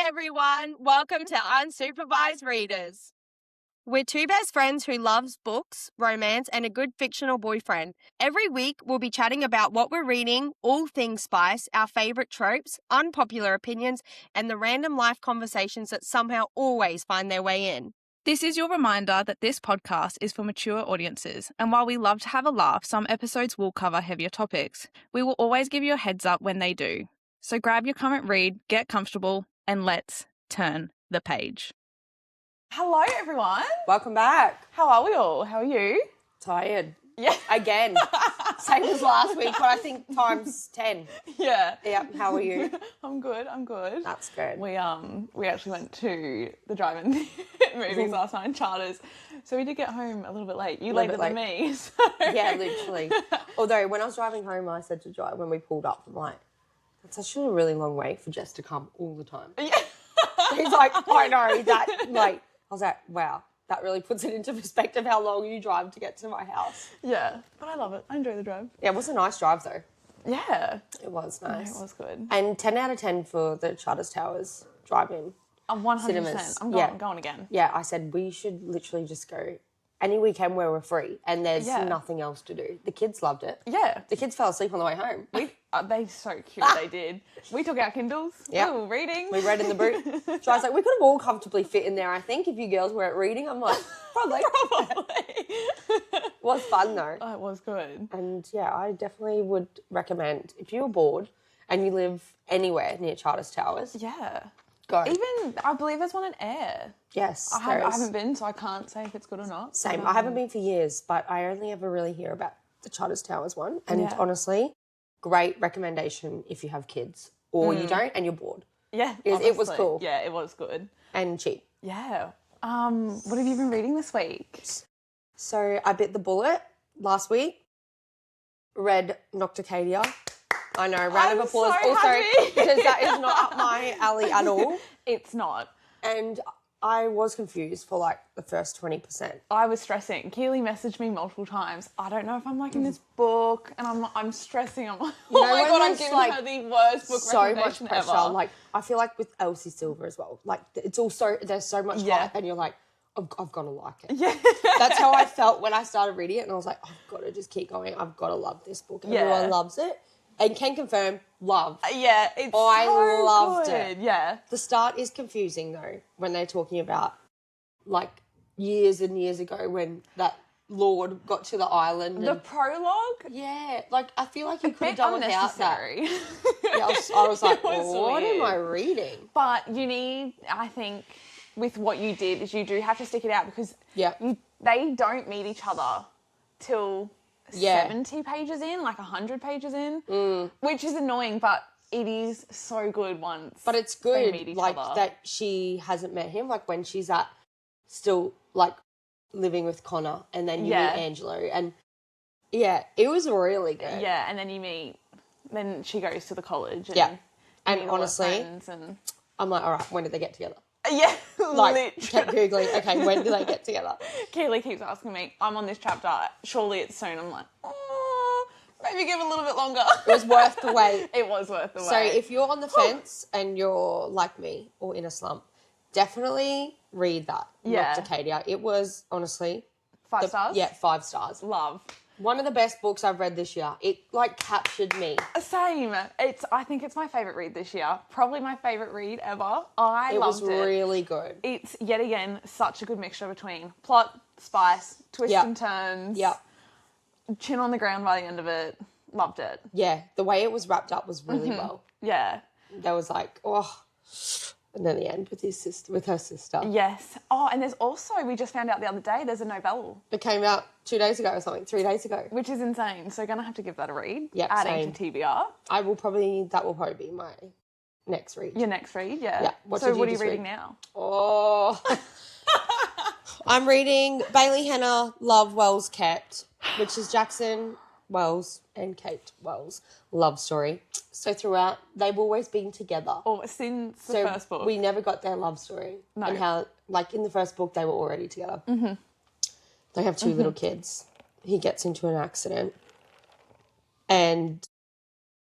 everyone. Welcome to Unsupervised Readers. We're two best friends who loves books, romance, and a good fictional boyfriend. Every week, we'll be chatting about what we're reading, all things spice, our favourite tropes, unpopular opinions, and the random life conversations that somehow always find their way in. This is your reminder that this podcast is for mature audiences, and while we love to have a laugh, some episodes will cover heavier topics. We will always give you a heads up when they do. So grab your current read, get comfortable, and let's turn the page. Hello, everyone. Welcome back. How are we all? How are you? Tired. Yeah. Again. Same as last week, but I think times 10. Yeah. Yep. How are you? I'm good. That's good. We actually went to the drive-in movies last night in Charters, so we did get home a little bit late. You later than me. So. Yeah, literally. Although when I was driving home, I said to Joy, when we pulled up, I'm like, that's actually a really long wait for Jess to come all the time. Yeah. He's like, I know, that, like, I was like, wow, that really puts it into perspective how long you drive to get to my house. Yeah, but I love it. I enjoy the drive. Yeah, it was a nice drive, though. Yeah. It was nice. It was good. And 10 out of 10 for the Charters Towers drive-in. 100%. Cinemas. I'm Yeah. going again. Yeah, I said we should literally just go any weekend where we're free and there's nothing else to do. The kids loved it. Yeah. The kids fell asleep on the way home. They so cute, they did. We took our Kindles. Yep. We were reading. We read in the boot. So I was like, we could have all comfortably fit in there, I think, if you girls were at reading. I'm like, probably. It was fun, though. Oh, it was good. And, yeah, I definitely would recommend, if you're bored and you live anywhere near Charters Towers, Yeah. go. Even, I believe there's one in Air. Yes, I haven't been, so I can't say if it's good or not. Same. I haven't been for years, but I only ever really hear about the Charters Towers one. And honestly, great recommendation if you have kids or you don't and you're bored. Yeah, It was cool. Yeah, it was good. And cheap. Yeah. What have you been reading this week? So I bit the bullet last week. Read Nocticadia. I know, round of applause. So also, happy. because that is not up my alley at all. It's not. And I was confused for like the first 20%. I was stressing. Keely messaged me multiple times. I don't know if I'm liking this book, and I'm stressing. I'm like, oh my god, I'm giving her the worst book so much recommendation pressure. ever. Like I feel like with Elsie Silver as well. Like it's also there's so much hype, and you're like, I've got to like it. Yeah. That's how I felt when I started reading it, and I was like, I've got to just keep going. I've got to love this book. Everyone loves it, and can confirm love. Yeah, it's I so loved good. it. Yeah. The start is confusing though when they're talking about like years and years ago when that Lord got to the island. The prologue? Yeah, like I feel like you could have Bit done without that. unnecessary. Yeah, I was like, was what am weird. I reading? But you need, I think, with what you did, is you do have to stick it out because they don't meet each other till 70 pages in, like 100 pages in, which is annoying, but it is so good once. But it's they meet good, each like other. that she hasn't met him, like when she's still like living with Connor, and then you meet Angelo, and it was really good. Yeah, and then she goes to the college. And and meet all her honestly, friends and I'm like, all right, when did they get together? yeah, Like, kept googling. Okay, when do they get together? Keely keeps asking me, I'm on this chapter, surely it's soon. I'm like, oh, maybe give a little bit longer. It was worth the wait. It was worth the wait. So if you're on the fence and you're like me or in a slump, definitely read that. Yeah. Nocticadia. It was honestly 5 stars? Yeah, 5 stars. Love. One of the best books I've read this year. It like captured me. Same. I think it's my favourite read this year. Probably my favourite read ever. I loved it. It was really good. It's yet again such a good mixture between plot, spice, twists and turns. Yeah. Chin on the ground by the end of it. Loved it. Yeah, the way it was wrapped up was really well. Yeah. There was like, and then the end with her sister. Yes. Oh, and there's also, we just found out the other day, there's a novella. It came out 2 days ago or something, 3 days ago. Which is insane. So going to have to give that a read. Yeah, Adding to TBR. That will probably be my next read. Your next read, yeah. Yeah. What are you reading now? Oh. I'm reading Bailey Henner, Love Wells Kept, which is Jackson Wells and Kate Wells' love story. So throughout, they've always been together. Or since the first book. We never got their love story. No. And how, like in the first book, they were already together. Mm-hmm. They have 2 little kids. He gets into an accident. And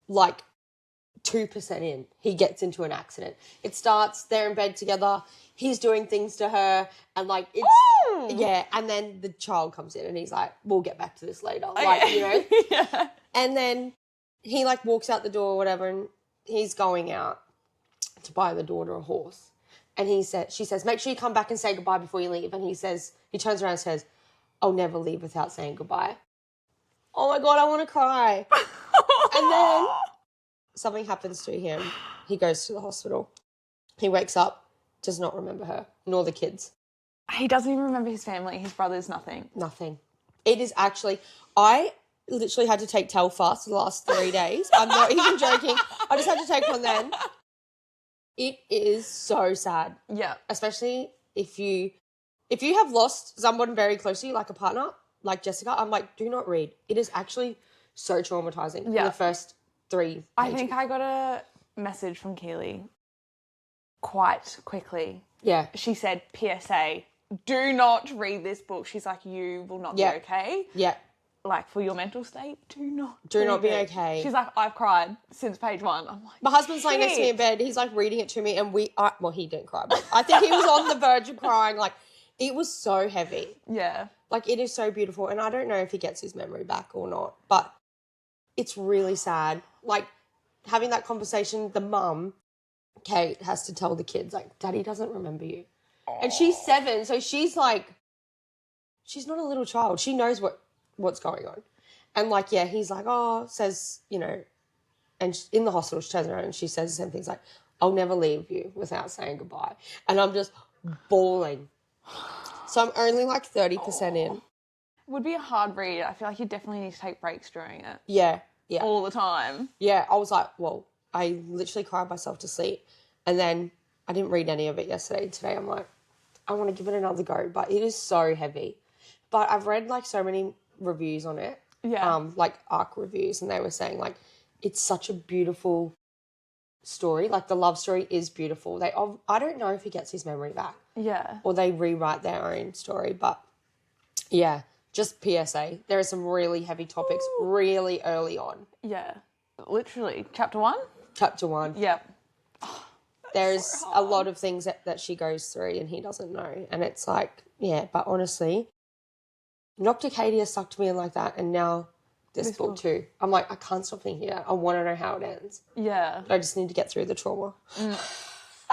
like 2% in, he gets into an accident. It starts, they're in bed together, he's doing things to her, and like it's yeah, and then the child comes in and he's like, we'll get back to this later. Like, you know? Yeah. And then he like walks out the door or whatever, and he's going out to buy the daughter a horse. And she says, make sure you come back and say goodbye before you leave. And he turns around and says, I'll never leave without saying goodbye. Oh my God, I want to cry. And then something happens to him. He goes to the hospital. He wakes up, does not remember her, nor the kids. He doesn't even remember his family, his brothers, nothing. Nothing. It is actually, I literally had to take Telfast the last 3 days. I'm not even joking. I just had to take one then. It is so sad. Yeah. Especially if you have lost someone very close to you, like a partner, like Jessica, I'm like, do not read. It is actually so traumatizing in the first 3 pages. I think I got a message from Keely quite quickly. Yeah. She said, PSA, do not read this book. She's like, you will not be okay. Yeah. Like, for your mental state, do not be okay. She's like, I've cried since page 1. I'm like, my husband's laying next to me in bed. He's like reading it to me, and well, he didn't cry, but I think he was on the verge of crying. Like, it was so heavy. Yeah. Like, it is so beautiful, and I don't know if he gets his memory back or not, but it's really sad. Like, having that conversation, the mum, Kate, has to tell the kids, like, Daddy doesn't remember you. Aww. And she's 7, so she's like, she's not a little child. She knows what's going on. And, like, yeah, he's like, says, you know, and in the hospital, she turns around and she says the same things like, I'll never leave you without saying goodbye. And I'm just bawling. So I'm only like 30% in. It would be a hard read. I feel like you definitely need to take breaks during it. Yeah, yeah. All the time. Yeah, I was like, well, I literally cried myself to sleep. And then I didn't read any of it yesterday. Today I'm like, I want to give it another go. But it is so heavy. But I've read like so many reviews on it. Yeah. Like ARC reviews. And they were saying like, it's such a beautiful story. Like the love story is beautiful. I don't know if he gets his memory back. Yeah. Or they rewrite their own story. But yeah, just PSA. There are some really heavy topics really early on. Yeah. Literally. Chapter 1? Chapter 1. Yep. There's so a lot of things that she goes through and he doesn't know. And it's like, yeah, but honestly, Dr. Katie has sucked me in like that. And now this book too. I'm like, I can't stop thinking about it. I want to know how it ends. Yeah. I just need to get through the trauma.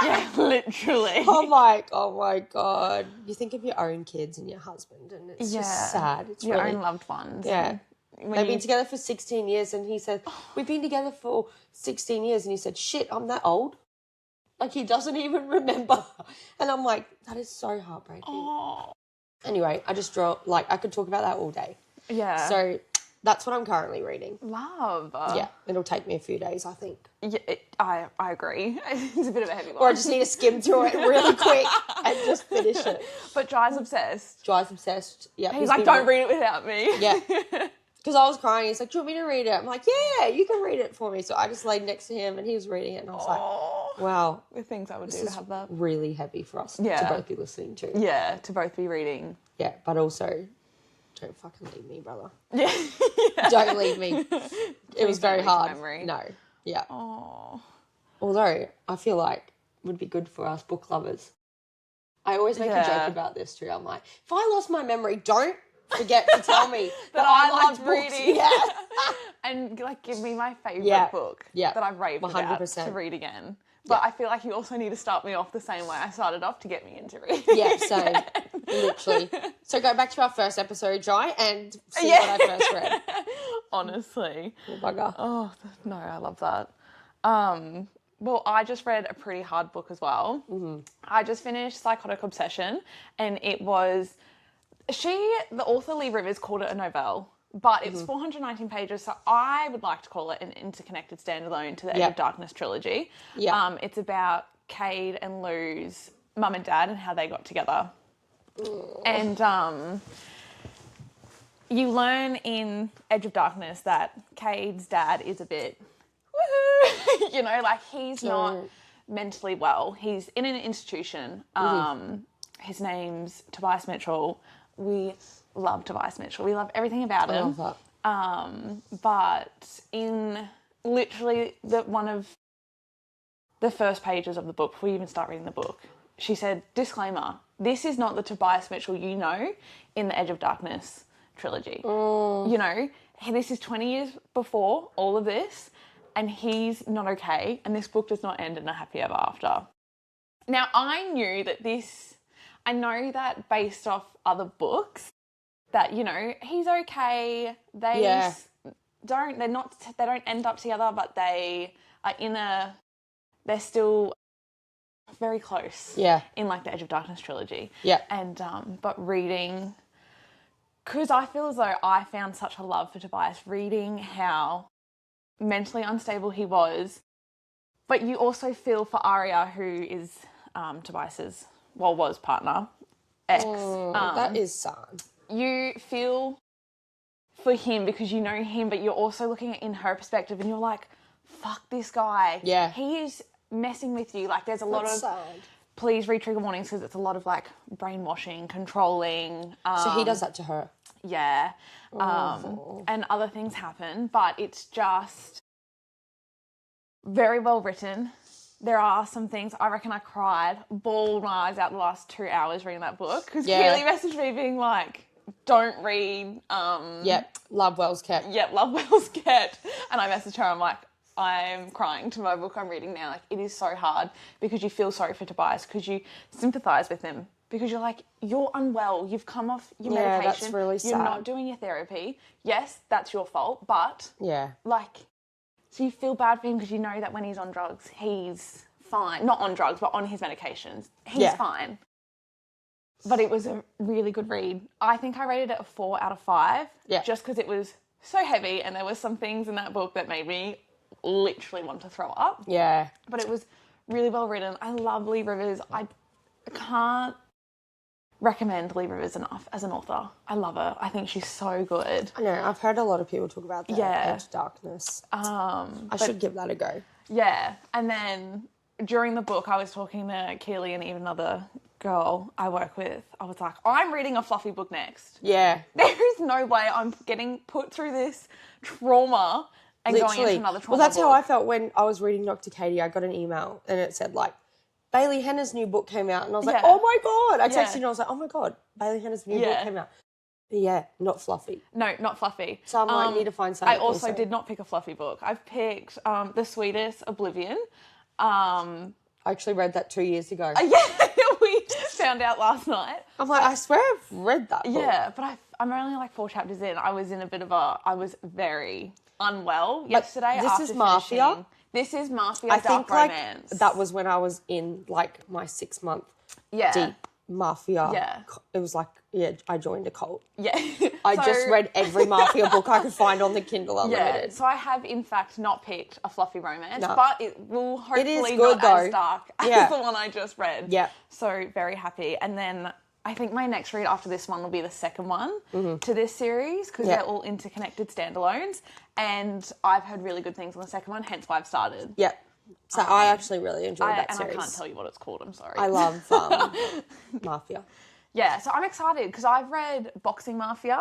Yeah, literally. I'm like, oh my God. You think of your own kids and your husband and it's just sad. It's your really, own loved ones. Yeah. They've been together for 16 years and he said, we've been together for 16 years. And he said, shit, I'm that old. Like he doesn't even remember. And I'm like, that is so heartbreaking. Oh. Anyway, I could talk about that all day. Yeah. So that's what I'm currently reading. Love. Yeah, it'll take me a few days, I think. Yeah, I agree. It's a bit of a heavy one. Or I just need to skim through it really quick and just finish it. But Dry's obsessed. Dry's obsessed. Yeah. He's like, don't read it without me. Yeah. Because I was crying. He's like, do you want me to read it? I'm like, yeah, you can read it for me. So I just laid next to him and he was reading it and I was like, wow. The things I would do to have that. Really heavy for us to both be listening to. Yeah, to both be reading. Yeah, but also, don't fucking leave me, brother. Yeah. Don't leave me. It was very hard. Memory. No. Yeah. Oh. Although, I feel like it would be good for us book lovers. I always make a joke about this too. I'm like, if I lost my memory, don't forget to tell me that I loved books. reading. Yeah. And like give me my favourite book that I've raved 100%. about to read again. But I feel like you also need to start me off the same way I started off to get me into reading. Yeah, same. Literally. So go back to our first episode, Jai, and see what I first read. Honestly. Oh, bugger. Oh, no, I love that. Well, I just read a pretty hard book as well. Mm-hmm. I just finished Psychotic Obsession, and it was... the author Lee Rivers called it a novelle, but it's 419 pages, so I would like to call it an interconnected standalone to the Edge of Darkness trilogy. Yeah. It's about Cade and Lou's mum and dad and how they got together. And you learn in Edge of Darkness that Cade's dad is a bit, woohoo, you know, like he's not mentally well. He's in an institution. His name's Tobias Mitchell. We love Tobias Mitchell. We love everything about him. I love that. But in literally one of the first pages of the book, before you even start reading the book, she said, disclaimer, this is not the Tobias Mitchell you know in the Edge of Darkness trilogy. You know, this is 20 years before all of this, and he's not okay, and this book does not end in a happy ever after. Now, I know that based off other books, that, you know, he's okay. They don't end up together, but they are they're still very close. Yeah. In like the Edge of Darkness trilogy. Yeah. And but reading, because I feel as though I found such a love for Tobias, reading how mentally unstable he was, but you also feel for Arya, who is Tobias's, was partner, ex. That is sad. You feel for him because you know him, but you're also looking at in her perspective and you're like, fuck this guy. Yeah. He is messing with you. Like, there's a lot of... sad. Please read trigger warnings, because it's a lot of, like, brainwashing, controlling. So he does that to her. Yeah. And other things happen, but it's just very well written. There are some things, I reckon I cried, bawled my eyes out the last 2 hours reading that book, because Keely messaged me being like, don't read... Love Wells Kept. Yep, Love Wells Kept. And I messaged her, I'm like, I'm crying to my book I'm reading now. Like, it is so hard because you feel sorry for Tobias, because you sympathise with him, because you're like, you're unwell, you've come off your medication. That's really sad. You're not doing your therapy. Yes, that's your fault, but... Yeah. Like, so you feel bad for him because you know that when he's on drugs, he's fine. Not on drugs, but on his medications. He's fine. But it was a really good read. I think I rated it a 4 out of 5. Yeah. Just because it was so heavy and there were some things in that book that made me literally want to throw up. Yeah. But it was really well written. I love Lee Rivers. I can't recommend Lee Rivers enough as an author. I love her. I think she's so good. I know. I've heard a lot of people talk about that. Yeah. Edge of Darkness. I should give that a go. Yeah. And then during the book, I was talking to Keely and even another girl I work with. I was like, I'm reading a fluffy book next. Yeah. There is no way I'm getting put through this trauma and going into another trauma. Well, that's book. how I felt when I was reading Dr. Katie. I got an email and it said, like, Bailey Henna's new book came out. And I was like, oh my God. I texted you and I was like, oh my God, Bailey Henna's new book came out. But yeah, not fluffy. No, not fluffy. So I'm like, need to find something. I also did not pick a fluffy book. I've picked The Sweetest Oblivion. I actually read that 2 years ago. Yeah, we found out last night. I'm like, I swear I've read that book. Yeah, but I'm only like 4 chapters in. I was in I was very unwell yesterday. This after is Mafia? finishing. This is Mafia I Dark think like Romance. that was when I was in like my 6 month deep Mafia. Yeah. It was like, I joined a cult. Yeah. I just read every Mafia book I could find on the Kindle Unlimited. Yeah, so I have in fact not picked a fluffy romance, but it will hopefully good, not though. as dark as the one I just read. Yeah. So very happy. And then I think my next read after this one will be the second one to this series, because they're all interconnected standalones. And I've heard really good things on the second one, hence why I've started. Yeah. So I actually really enjoyed that and series. I can't tell you what it's called, I'm sorry. I love Mafia. Yeah, so I'm excited because I've read Boxing Mafia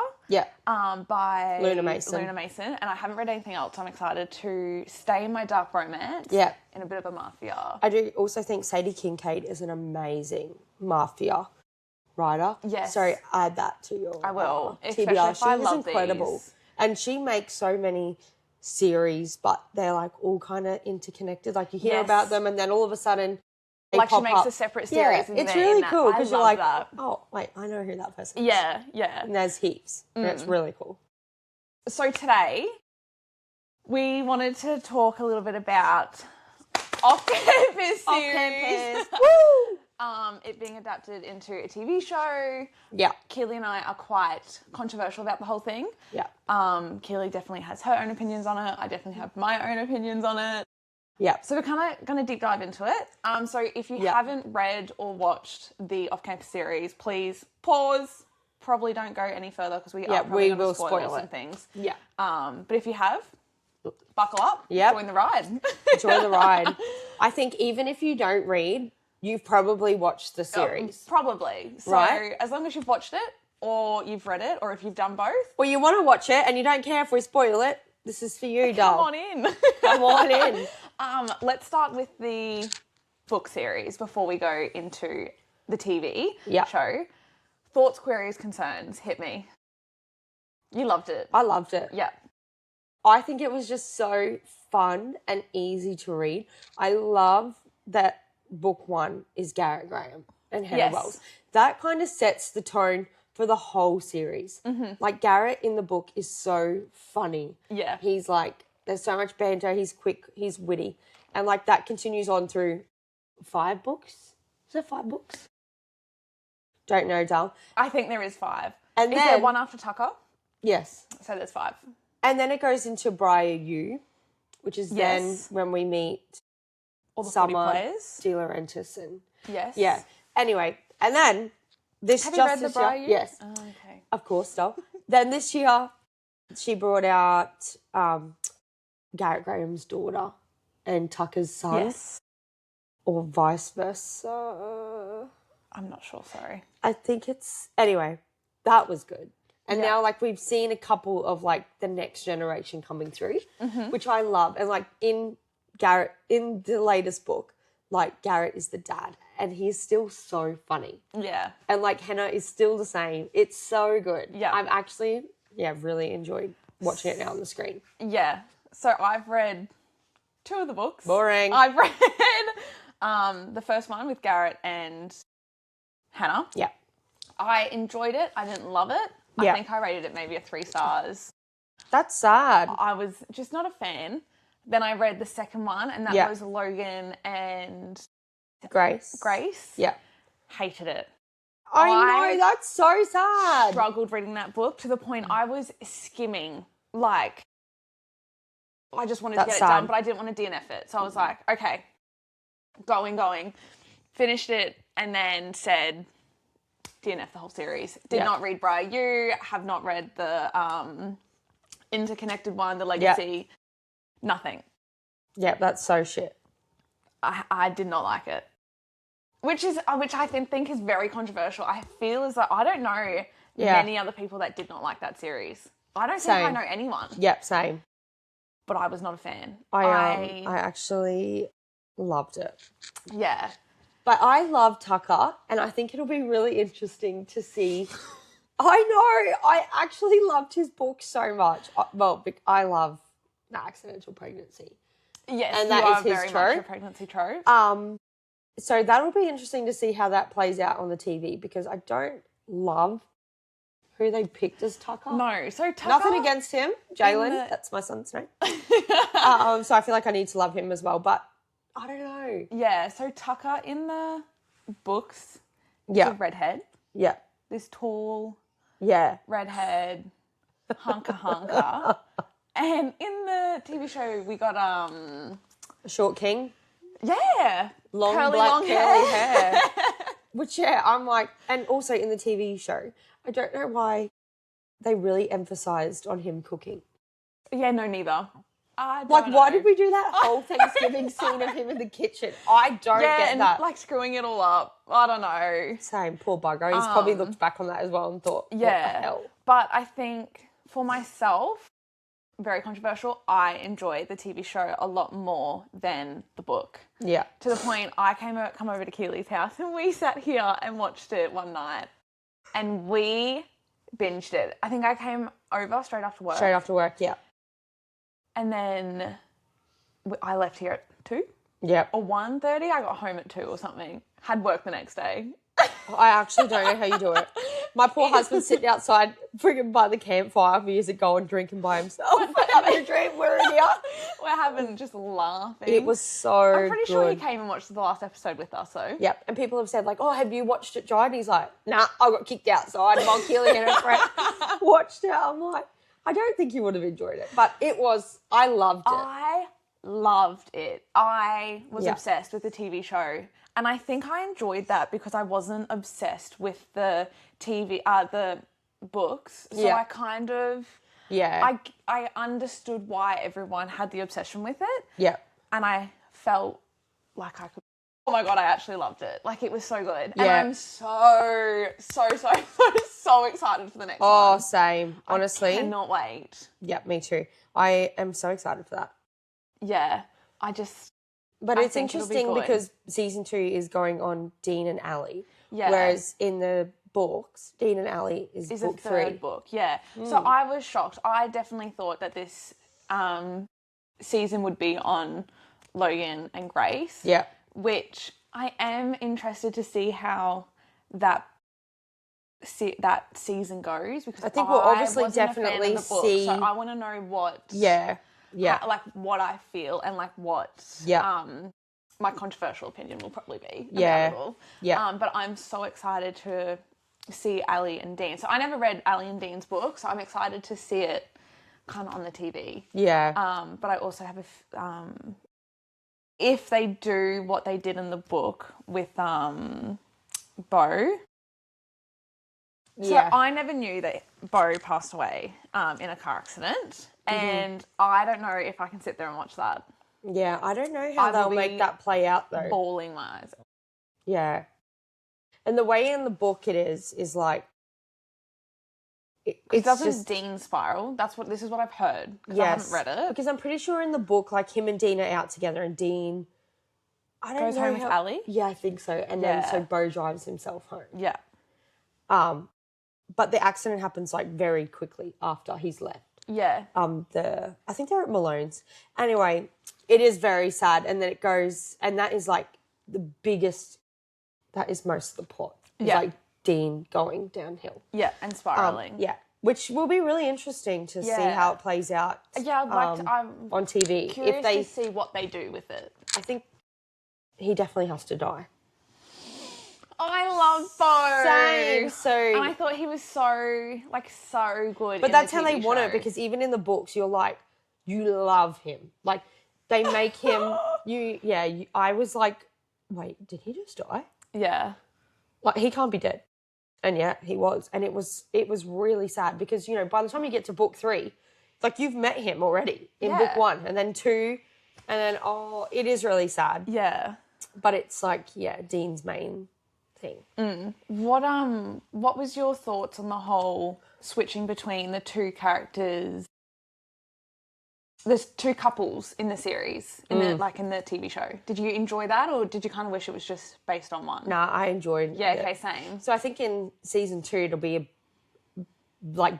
by Luna Mason, and I haven't read anything else. I'm excited to stay in my dark romance in a bit of a Mafia. I do also think Sadie Kincaid is an amazing Mafia writer. Yes. So add that to your I will. TBR. If I She's love incredible. these. And she makes so many series, but they're like all kind of interconnected. Like you hear about them and then all of a sudden they like pop she makes up. a separate series. Yeah, it's really cool because you're like, that. oh, wait, I know who that person is. Yeah, yeah. And there's heaps. And it's really cool. So today we wanted to talk a little bit about Off-Campus series. Off-Campus. Woo! It being adapted into a TV show. Yeah. Keely and I are quite controversial about the whole thing. Yeah. Keely definitely has her own opinions on it. I definitely have my own opinions on it. Yeah. So we're kind of going to deep dive into it. So if you haven't read or watched the Off-Campus series, please pause. Probably don't go any further because we are probably going to spoil some things. Yeah. But if you have, buckle up. Yep. Join the ride. Join the ride. I think even if you don't read, you've probably watched the series. Probably. So right? as long as you've watched it or you've read it or if you've done both. Or you want to watch it and you don't care if we spoil it, This is for you, Come doll. on in. Come on in. Let's start with the book series before we go into the TV show. Thoughts, queries, concerns. Hit me. You loved it. I loved it. Yeah. I think it was just so fun and easy to read. I love that book 1 is Garrett Graham and Hannah Wells. That kind of sets the tone for the whole series. Mm-hmm. Like, Garrett in the book is so funny. Yeah. He's like, there's so much banter, he's quick, he's witty. And, like, that continues on through 5 books. Is there 5 books? Don't know, Dal. I think there is 5. And is then, there one after Tucker? Yes. So there's 5. And then it goes into Briar U, which is then when we meet all the Summer, players. De Laurentiis and... Yes. Yeah. Anyway, and then this Have just you read this the Briar year... U? Yes. Oh, okay. Of course, Dal. Then this year, she brought out Garrett Graham's daughter and Tucker's son. Yes. Or vice versa. I'm not sure, sorry. I think it's... Anyway, that was good. And now, like, we've seen a couple of, like, the next generation coming through, which I love. And, like, in the latest book, like, Garrett is the dad. And he's still so funny. Yeah. And, like, Hannah is still the same. It's so good. Yeah. I've actually, really enjoyed watching it now on the screen. Yeah. So I've read 2 of the books. Boring. I've read the first one with Garrett and Hannah. Yeah. I enjoyed it. I didn't love it. Yeah. I think I rated it maybe a 3 stars. That's sad. I was just not a fan. Then I read the second one, and that was Logan and Grace. Yeah. Hated it. I know, that's so sad. Struggled reading that book to the point I was skimming. Like, I just wanted to get it done, but I didn't want to DNF it. So I was like, okay, going. Finished it, and then said... DNF the whole series. Did not read Briar U, have not read the interconnected one, the Legacy, nothing. Yeah, that's so shit. I did not like it. Which I think is very controversial. I feel as though I don't know many other people that did not like that series. I don't think I know anyone. Yep, same. But I was not a fan. I actually loved it. Yeah. But I love Tucker, and I think it'll be really interesting to see. I know. I actually loved his book so much. Well, I love The Accidental Pregnancy. Yes, and that you is are his very trope. much a pregnancy trope. So that'll be interesting to see how that plays out on the TV, because I don't love who they picked as Tucker. No, so Tucker... Nothing against him. Jalen, that's my son's name. So I feel like I need to love him as well, but I don't know. Yeah, so Tucker in the books is a redhead. Yeah. This tall redhead hunker. And in the TV show we got A short king. Yeah. Long curly, black long curly hair. Which I'm like, and also in the TV show, I don't know why they really emphasised on him cooking. Yeah, no, neither. Why did we do that whole Thanksgiving scene of him in the kitchen? I don't get that. Like screwing it all up. I don't know. Same, poor bugger. He's probably looked back on that as well and thought, what the hell? But I think for myself, very controversial, I enjoy the TV show a lot more than the book. Yeah. To the point I come over to Keely's house and we sat here and watched it one night and we binged it. I think I came over straight after work. Yeah. And then I left here at 2. Yep. Or 1:30. I got home at 2 or something. Had work the next day. I actually don't know how you do it. My poor husband's sitting outside frigging by the campfire years ago and drinking by himself. Having a drink. We're in here. We're having just laughing. It was so I'm pretty sure he came and watched the last episode with us, though. Yep. And people have said, like, oh, have you watched it, John? And he's like, nah, I got kicked outside while Keely and her friend watched it. I'm like, I don't think you would have enjoyed it. But I loved it. I loved it. I was obsessed with the TV show. And I think I enjoyed that because I wasn't obsessed with the the books. So I kind of... Yeah. I understood why everyone had the obsession with it. Yeah. And I felt like I could Oh my God, I actually loved it. Like, it was so good. And Yeah. I'm so excited for the next one. Oh, same. Honestly. I cannot wait. Yeah, me too. I am so excited for that. Yeah. But it's think it'll be interesting good. because season 2 is going on Dean and Ally. Yeah. Whereas in the books, Dean and Ally is book the third 3. book, yeah. So I was shocked. I definitely thought that this season would be on Logan and Grace. Yeah. Which I am interested to see how that season goes, because I think we'll obviously wasn't definitely a fan of the book, see. so I want to know what. Yeah. Like what I feel and like what. Yeah. My controversial opinion will probably be Yeah. about it all. Yeah. But I'm so excited to see Ally and Dean. So I never read Ally and Dean's book, so I'm excited to see it kind of on the TV. Yeah. But I also have if they do what they did in the book with Bo. So Yeah. I never knew that Bo passed away in a car accident, and I don't know if I can sit there and watch that. Yeah, I don't know how I they'll will make be that play out though. Bawling my eyes. Yeah. And the way in the book it is like It doesn't Dean spiral. This is what I've heard. Because I haven't read it. Because I'm pretty sure in the book, like him and Dean are out together, and Dean, I don't Goes know home with Ally? Yeah, I think so. And then so Bo drives himself home. Yeah. But the accident happens like very quickly after he's left. Yeah. I think they're at Malone's. Anyway, it is very sad, and then it goes, and that is like the biggest. That is most of the plot. It's like Dean going downhill. Yeah, and spiraling. Yeah, which will be really interesting to see how it plays out. Yeah, I'd like to. I'm on TV. curious If they, to see what they do with it. I think he definitely has to die. I love Bo. Same. So, and I thought he was so good. But that's how they want it, because even in the books, you're like, you love him. Like, they make him. I was like, wait, did he just die? Yeah. Like, he can't be dead. And yeah, he was. And it was really sad because, by the time you get to book 3, it's like you've met him already in book 1 and then 2 and then, it is really sad. Yeah. But it's like, Dean's main thing. What was your thoughts on the whole switching between the two characters? There's 2 couples in the series, in the TV show. Did you enjoy that, or did you kind of wish it was just based on one? Nah, I enjoyed it. Yeah, okay, same. So I think in season 2 it'll be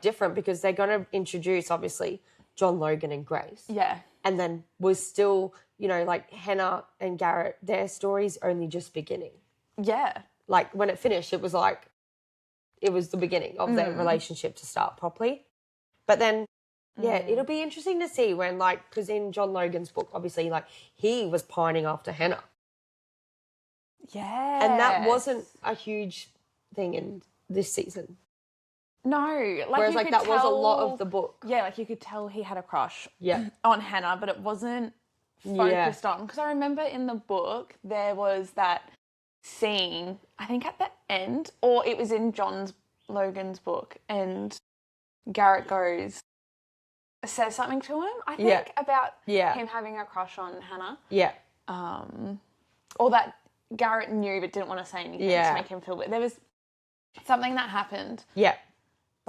different, because they're going to introduce, obviously, John Logan and Grace. Yeah. And then we're still, like Hannah and Garrett, their story's only just beginning. Yeah. Like, when it finished, it was like, it was the beginning of their relationship to start properly. But then, it'll be interesting to see when, because in John Logan's book, obviously, he was pining after Hannah. Yeah. And that wasn't a huge thing in this season. No. Whereas, that was a lot of the book. Yeah, you could tell he had a crush on Hannah, but it wasn't focused on. Because I remember in the book, there was that scene, I think at the end, or it was in John Logan's book, and Garrett says something to him, I think, about him having a crush on Hannah. Yeah. Or that Garrett knew but didn't want to say anything to make him feel weird. There was something that happened. Yeah.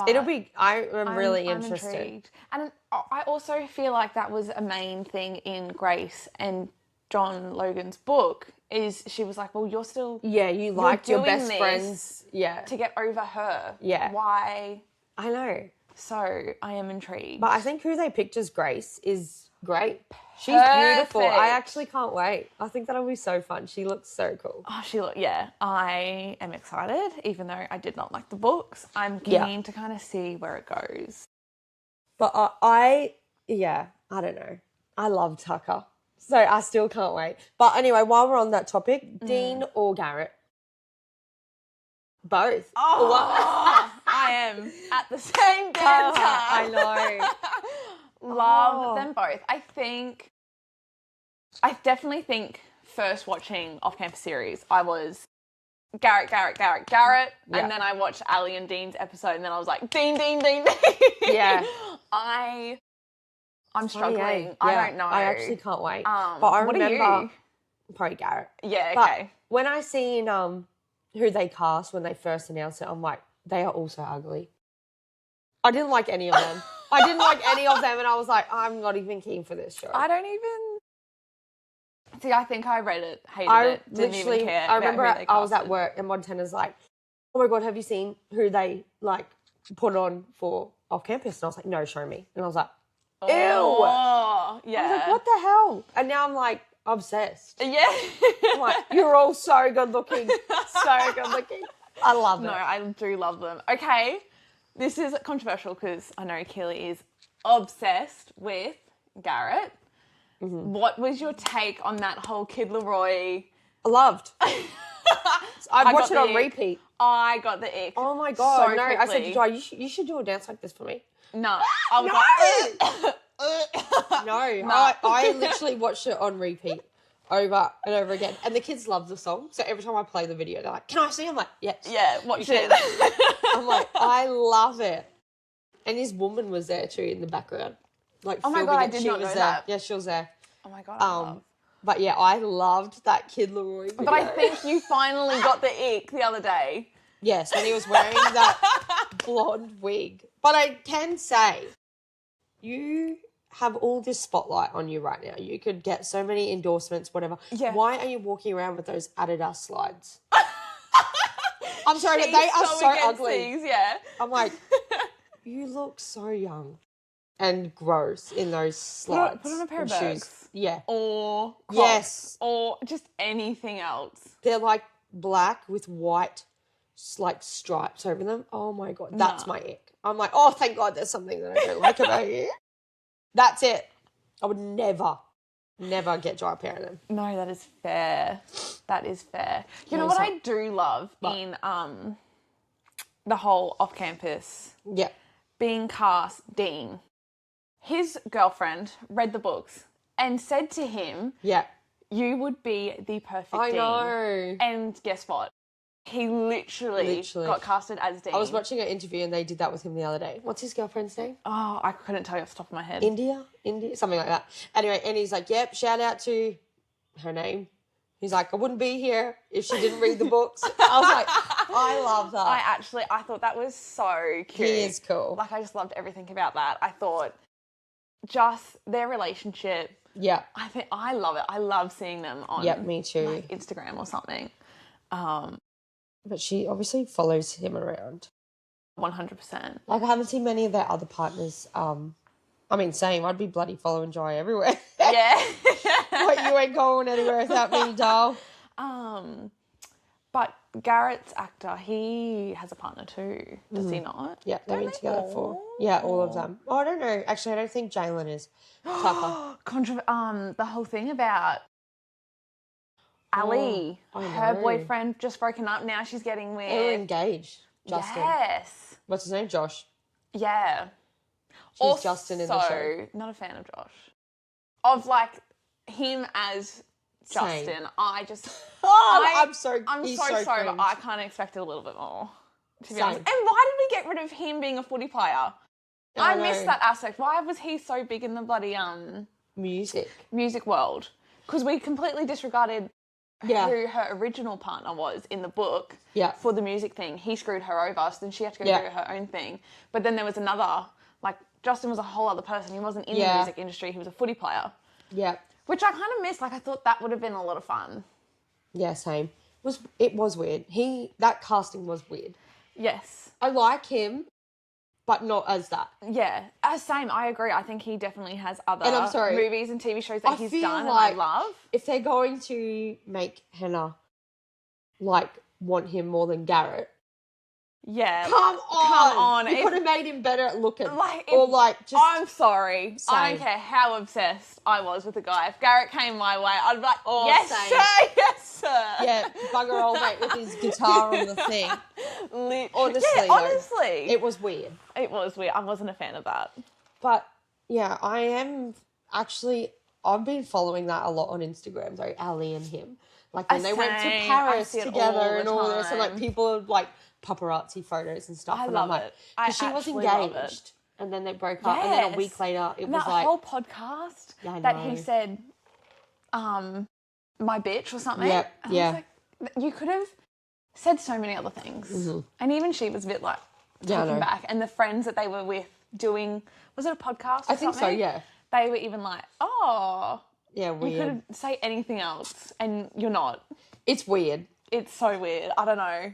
It'll be, I'm really interested. Intrigued. And I also feel like that was a main thing in Grace and John Logan's book, is she was like, well, you're still... Yeah, you liked your best friends. Yeah. To get over her. Yeah. Why? I know. So I am intrigued. But I think who they picked as Grace is great. She's beautiful. I actually can't wait. I think that'll be so fun. She looks so cool. Oh, I am excited, even though I did not like the books. I'm keen to kind of see where it goes. But I don't know. I love Tucker. So I still can't wait. But anyway, while we're on that topic, Dean or Garrett? Both. Oh, I am at the same damn time. I know. Love them both. I definitely think first watching Off-Campus series, I was Garrett. And then I watched Ally and Dean's episode, and then I was like, Dean. Yeah. I'm struggling. I don't know. I actually can't wait. But I remember Probably Garrett. Yeah, But okay. when I seen who they cast when they first announced it, I'm like, they are all so ugly. I didn't like any of them. And I was like, I'm not even keen for this show. I don't even... See, I think I read it, hated it, didn't even care. I remember about who they I was at casted. work and Montana's like, oh my God, have you seen who they like put on for Off Campus? And I was like, no, show me. And I was like, ew. Oh, yeah. I was like, what the hell? And now I'm like, obsessed. Yeah. I'm like, you're all so good looking. So good looking. I love it. No, I do love them. Okay, this is controversial because I know Keely is obsessed with Garrett. Mm-hmm. What was your take on that whole Kid Leroy? I loved. I watched it on repeat. I got the ick. Oh my God. So no, quickly. I said to Joy, you should do a dance like this for me. No. I was No, I literally watched it on repeat over and over again. And the kids love the song. So every time I play the video, they're like, can I sing? I'm like, yes. Yeah, watch it. I'm like, I love it. And this woman was there too in the background. Like, oh my God, I did not know there. that. Yeah, she was there. Oh my God, But yeah, I loved that Kid Leroy video. But I think you finally got the ick the other day. Yes, when he was wearing that blonde wig. But I can say, you have all this spotlight on you right now. You could get so many endorsements, whatever. Yeah. Why are you walking around with those Adidas slides? I'm sorry, but they are so ugly. These, yeah. I'm like, you look so young and gross in those slides. Put on a pair of shoes. Bergs. Yeah. Or Crocs. Yes. Or just anything else. They're like black with white like stripes over them. Oh my God, that's my ick. I'm like, oh, thank God there's something that I don't like about you. That's it. I would never get dry pair of them. No, that is fair. That is fair. You know what I do love in the whole off-campus being cast, Dean. His girlfriend read the books and said to him, you would be the perfect Dean. I know. And guess what? He literally got casted as Dean. I was watching an interview and they did that with him the other day. What's his girlfriend's name? Oh, I couldn't tell you off the top of my head. India, something like that. Anyway, and he's like, yep, shout out to her name. He's like, I wouldn't be here if she didn't read the books. I was like, I love that. I thought that was so cute. He is cool. Like, I just loved everything about that. I thought just their relationship. Yeah. I love it. I love seeing them on me too. Like Instagram or something. But she obviously follows him around. 100%. Like, I haven't seen many of their other partners. Same. I'd be bloody following Joy everywhere. Yeah. Like, you ain't going anywhere without me, doll. But Garrett's actor, he has a partner too. Does he not? Yeah, they've been together for... Yeah, all of them. Oh, I don't know. Actually, I don't think Jalen is. Tucker. The whole thing about Ali, her boyfriend, just broken up. Now she's getting with... They're engaged. Justin. Yes. What's his name? Josh. Yeah. She's also, Justin in the show. Not a fan of Josh. Of like him as Justin. Same. I'm so sorry, cringe. but I kind of expected a little bit more. To be Same. honest. And why did we get rid of him being a footy player? I missed that aspect. Why was he so big in the bloody music world? Because we completely disregarded who her original partner was in the book for the music thing. He screwed her over, so then she had to go do her own thing. But then there was another, like, Justin was a whole other person. He wasn't in the music industry. He was a footy player. Yeah. Which I kind of missed. Like, I thought that would have been a lot of fun. Yeah, same. It was weird. That casting was weird. Yes. I like him, but not as that. Yeah. Same. I agree. I think he definitely has other movies and TV shows that he's done like and I love. If they're going to make Hannah, like, want him more than Garrett. Yeah. Come on. You could have made him better at looking. I'm sorry. Same. I don't care how obsessed I was with the guy. If Garrett came my way, I'd be like, yes, same. sir, yes, sir. Yeah, bugger old mate with his guitar on the thing. Honestly. It was weird. It was weird. I wasn't a fan of that. But, yeah, I am actually... I've been following that a lot on Instagram, though, Ali and him. Like, when they went to Paris together and all this, and, like, people are, like... paparazzi photos and stuff. I love it. Because she was engaged and then they broke up and then a week later it was that like... whole podcast that he said my bitch or something. Yeah, And yeah. I was like, you could have said so many other things. Mm-hmm. And even she was a bit like talking back. And the friends that they were with doing, was it a podcast or I think so, something? yeah. They were even like, oh. Yeah, weird. You could say anything else and you're not. It's weird. It's so weird. I don't know.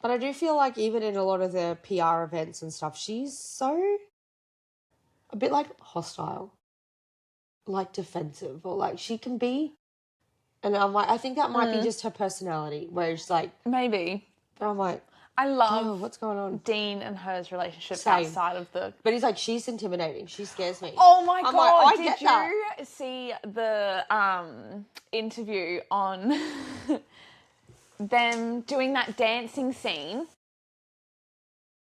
But I do feel like even in a lot of the PR events and stuff, she's so a bit like hostile, like defensive, or like she can be. And I'm like, I think that might be just her personality, where it's like maybe. But I'm like, I love what's going on? Dean and her's relationship Same. outside of the. But he's like, she's intimidating. She scares me. Oh my I'm god! like, Did you see the interview on them doing that dancing scene?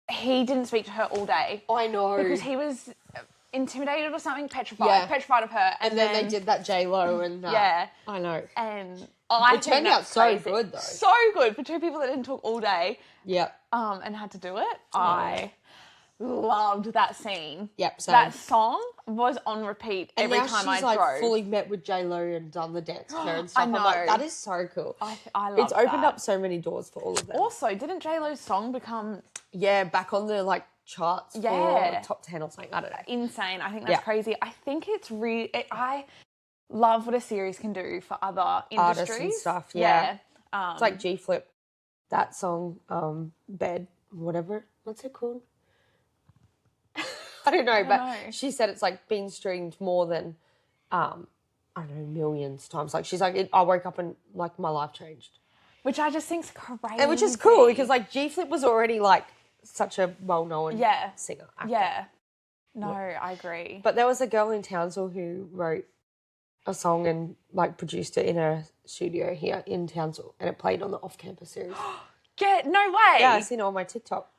He didn't speak to her all day. I know. Because he was intimidated or something, petrified of her. And then they did that J-Lo and that. Yeah. I know. And it turned out so good though. So good for two people that didn't talk all day. Yep. And had to do it. I loved that scene. Yep, same. That song was on repeat every time I drove. she's like fully met with J-Lo and done the dance with her and stuff. I know. I'm like, that is so cool. I love It's opened up so many doors for all of them. Also, didn't J-Lo's song become... Yeah, back on the like charts for top 10 or something. I don't know. Insane. I think that's crazy. I think it's I love what a series can do for other industries. Artists and stuff, yeah. It's like G-Flip, that song, Bed, whatever. What's it called? I don't know, she said it's like been streamed more than, I don't know, millions of times. Like she's like, I woke up and like my life changed. Which I just think's crazy. And which is cool because like G-Flip was already like such a well-known singer. Actor. Yeah. No, I agree. But there was a girl in Townsville who wrote a song and like produced it in a studio here in Townsville and it played on the off-campus series. No way. Yeah, I've seen it on my TikTok.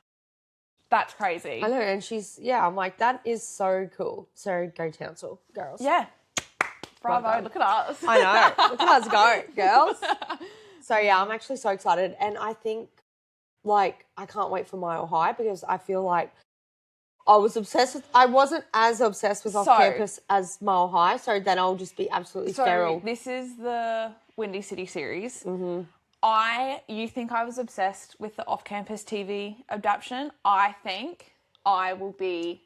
That's crazy. I know, and I'm like, that is so cool. So go Townsville, girls. Yeah. Bravo, look at us. I know. Look at us go, girls. So yeah, I'm actually so excited. And I think like I can't wait for Mile High because I feel like I wasn't as obsessed with Off Campus as Mile High, so then I'll just be absolutely feral. This is the Windy City series. Mm-hmm. You think I was obsessed with the off-campus TV adaptation? I think I will be.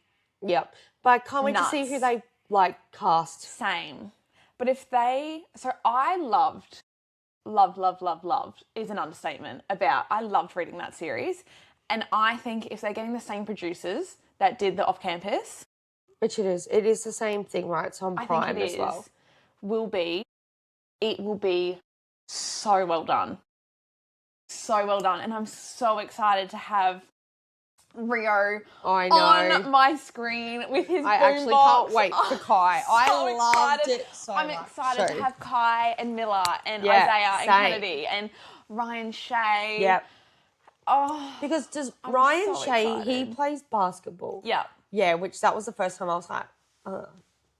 Yep, but I can't wait to see who they like cast. Same, but if they, I loved is an understatement. I loved reading that series, and I think if they're getting the same producers that did the off-campus, which it is the same thing, right? It's on Prime as well. It will be so well done. So well done. And I'm so excited to have Rio on my screen with his boombox. I actually can't wait for Kai. I loved it so much. I'm excited to have Kai and Miller and Isaiah and Kennedy and Ryan Shea. Yep. Oh, because Ryan Shea, he plays basketball. Yeah. Yeah, which that was the first time I was like,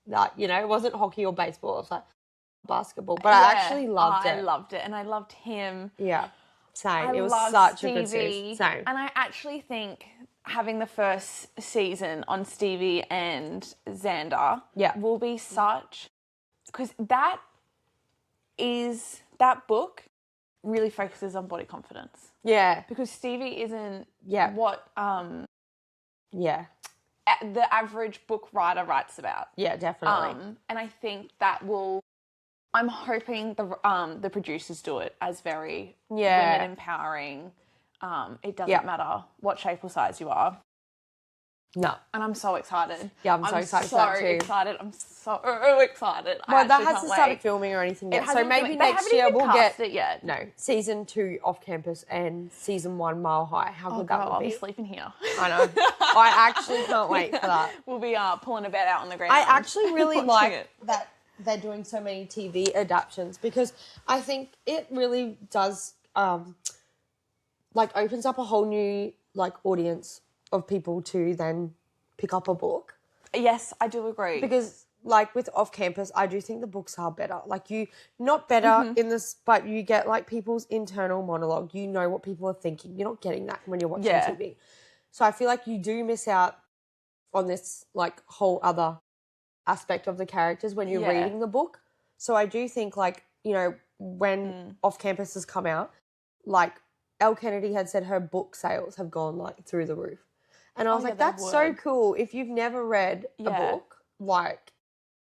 that, it wasn't hockey or baseball. I was like, basketball. But I actually loved it. I loved it. And I loved him. Yeah. Same. It was such Stevie, a good series. Same. And I actually think having the first season on Stevie and Xander will be such... Because that book really focuses on body confidence. Yeah. Because Stevie isn't what the average book writer writes about. Yeah, definitely. And I think that will... I'm hoping the producers do it as very women empowering. It doesn't matter what shape or size you are. No. And I'm so excited. Yeah, I'm so excited for that too. I'm so excited. Well, that hasn't started filming or anything yet. So maybe next year we'll get it yet. No, season 2 Off Campus and season 1 Mile High. How good that would be. I'll be sleeping here. I know. I actually can't wait for that. We'll be pulling a bed out on the ground. I actually really like that they're doing so many TV adaptations because I think it really does opens up a whole new audience of people to then pick up a book. Yes, I do agree. Because with Off Campus, I do think the books are better. Not better in this, but you get people's internal monologue. You know what people are thinking. You're not getting that when you're watching TV. So I feel like you do miss out on this whole other aspect of the characters when you're reading the book. So I do think you know, when Off Campus has come out, like Elle Kennedy had said her book sales have gone like through the roof. And I was like, that's so cool. If you've never read a book, like,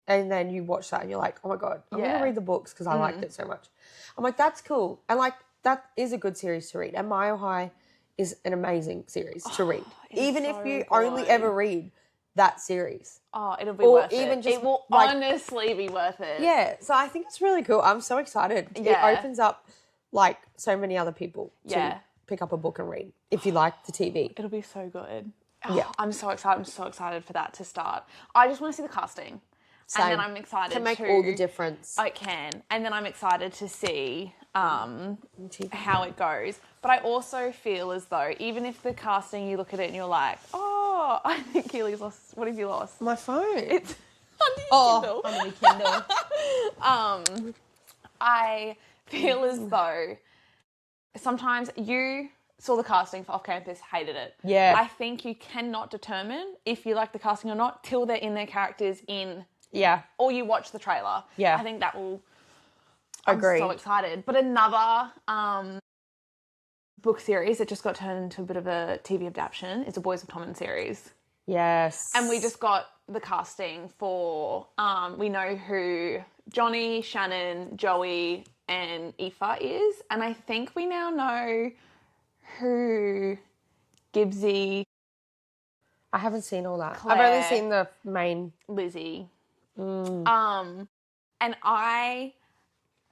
and then you watch that and you're like, oh my God, I'm going to read the books because I liked it so much. I'm like, that's cool. And like, that is a good series to read. And Mile High is an amazing series to read. Even if you only ever read that series. Oh, it'll be worth even it. Just, it will like, honestly be worth it. Yeah. So I think it's really cool. I'm so excited. Yeah. It opens up like so many other people to pick up a book and read if you like the TV. It'll be so good. Yeah. I'm so excited. I'm so excited for that to start. I just want to see the casting. Same. And then I'm excited to make all the difference. It can. And then I'm excited to see how it goes. But I also feel as though even if the casting, you look at it and you're like, oh, I think Keely's lost. What have you lost? My phone. It's under your Kindle. Under your Kindle. I feel as though sometimes you saw the casting for Off Campus, hated it. Yeah. I think you cannot determine if you like the casting or not till they're in their characters in... Yeah. Or you watch the trailer. Yeah. I think that will... Agree. I'm so excited. But another book series that just got turned into a bit of a TV adaptation is the Boys of Tommen series. Yes. And we just got the casting for... we know who Johnny, Shannon, Joey and Aoife is. And I think we now know who Gibbsy... I haven't seen all that. Claire, I've only seen the main... Lizzie. Mm. And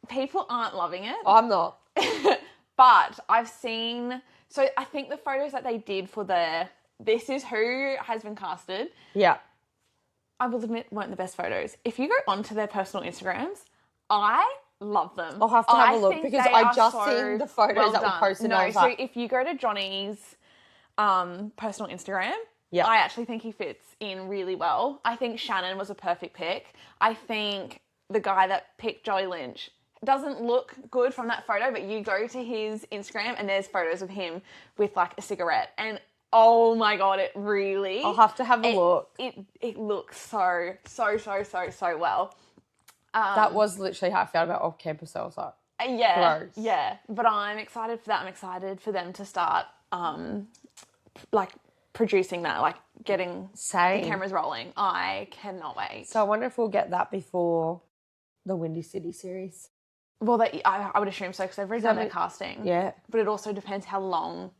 people aren't loving it. I'm not. But I've seen... So I think the photos that they did for this is who has been casted. Yeah. I will admit, weren't the best photos. If you go onto their personal Instagrams, I love them. I'll have to have a look because I just seen the photos that were posted. No, so if you go to Johnny's personal Instagram, I actually think he fits in really well. I think Shannon was a perfect pick. I think the guy that picked Joey Lynch doesn't look good from that photo, but you go to his Instagram and there's photos of him with like a cigarette and oh my God, it really... I'll have to have a look. It looks so well. That was literally how I felt about Off Campus. I was like, close. Yeah. But I'm excited for that. I'm excited for them to start, like, producing that, like, getting the cameras rolling. I cannot wait. So I wonder if we'll get that before the Windy City series. Well, I would assume so because they've redone their casting. Yeah. But it also depends how long...